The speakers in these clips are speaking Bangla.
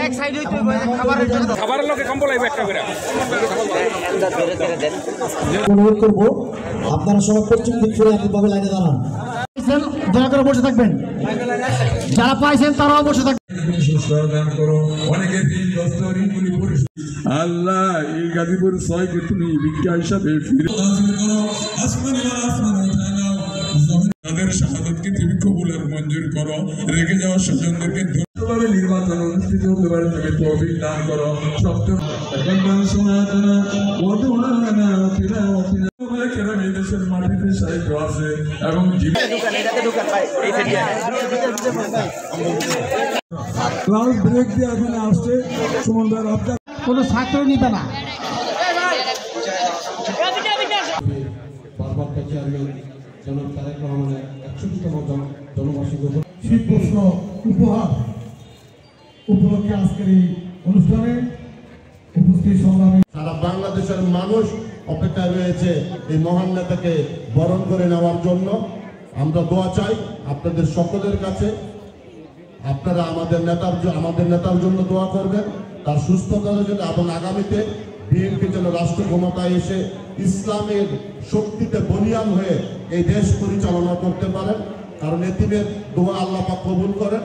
এক সাইড হইতে খাবারের জন্য খাবারের লোকে কম্বল আইবে একটা করে অনুরোধ করবো আপনারা সবাই পশ্চিম দিক ফিরে একইভাবে লাইনে দাঁড়ান। দয়া করে বসে থাকবেন, যারা পাইছেন তারাও বসে থাকবেন। আল্লাহ এই গাজীপুর 6 কে তুমি ভিক্ষা হিসাবে ফিরে তাদের শাহাদাতকে তুমি কবুল আর মঞ্জুর করো। রেখে যাওয়া স্বজনদেরকে ধন্যভাবে নির্বাচন অনুষ্ঠিত হতে পারে তুমি তৌফিক দান করো। সপ্তম এই দেশের মাটিতে সাহিত্য আছে এবং ক্লাস ব্রেক দিয়ে এখানে আসছে সুমন ভাই আপনার কোনো ছাত্র নিবে না। শীত প্রশ্ন উপহার উপলক্ষে আজকের এই অনুষ্ঠানে উপস্থিত সংগ্রামী সারা বাংলাদেশের মানুষ অপেক্ষায় রয়েছে এই মহান নেতাকে বরণ করে নেওয়ার জন্য। আমরা দোয়া চাই আপনাদের সকলের কাছে, আপনারা আমাদের নেতার জন্য দোয়া করবেন, তার সুস্থতার জন্য এবং আগামীতে বিএনপি যেন রাষ্ট্র ক্ষমতায় এসে ইসলামের শক্তিতে বলিয়ান হয়ে এই দেশ পরিচালনা করতে পারেন, কারণ এতিমের দোয়া আল্লাহ পাক কবুল করেন।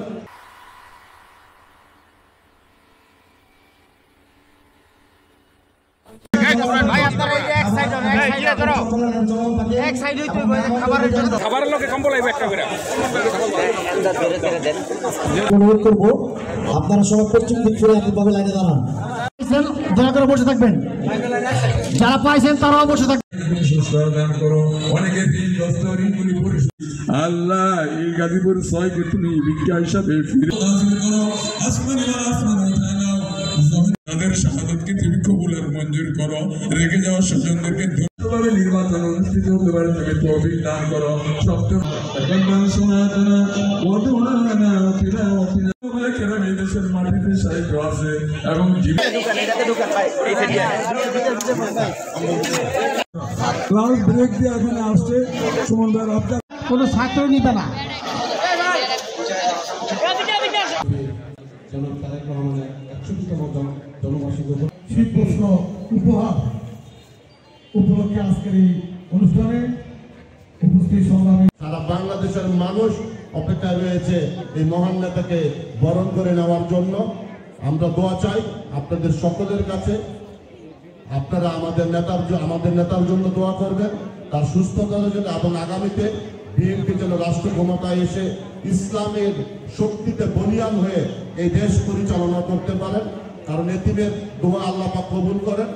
খাবারের লোকে কম্বল আইবে একটা করে অনুরোধ করবো আপনারা সবাই পশ্চিম দিক ফিরে একইভাবে লাইনে দাঁড়ান। দয়া করে বসে থাকবেন, যারা পাইছেন তারাও বসে থাকবেন। আল্লাহ এই গাজীপুর 6 কে তুমি ভিক্ষা হিসাবে ফিরে তাদের শাহাদাতকে তুমি কবুল আর মঞ্জুর করো। রেখে যাওয়া স্বজনদেরকে ধন্যভাবে নির্বাচন অনুষ্ঠিত হতে পারে তুমি তৌফিক দান করো। সপ্তম এই দেশের মাটিতে সাহিত্য আছে এবং ক্লাস ব্রেক দিয়ে এখানে আসছে সুমন ভাই আপনার কোনো ছাত্র নিবে না। শীত প্রশ্ন উপহার উপলক্ষে আজকের এই অনুষ্ঠানে উপস্থিত সংগ্রামী সারা বাংলাদেশের মানুষ অপেক্ষায় রয়েছে এই মহান নেতাকে বরণ করে নেওয়ার জন্য। আমরা দোয়া চাই আপনাদের সকলের কাছে, আপনারা আমাদের নেতার জন্য দোয়া করবেন, তার সুস্থতার জন্য এবং আগামীতে বিএনপি যেন রাষ্ট্র ক্ষমতায় এসে ইসলামের শক্তিতে বলিয়ান হয়ে এই দেশ পরিচালনা করতে পারেন, কারণ এতিমের দোয়া আল্লাহ পাক কবুল করেন।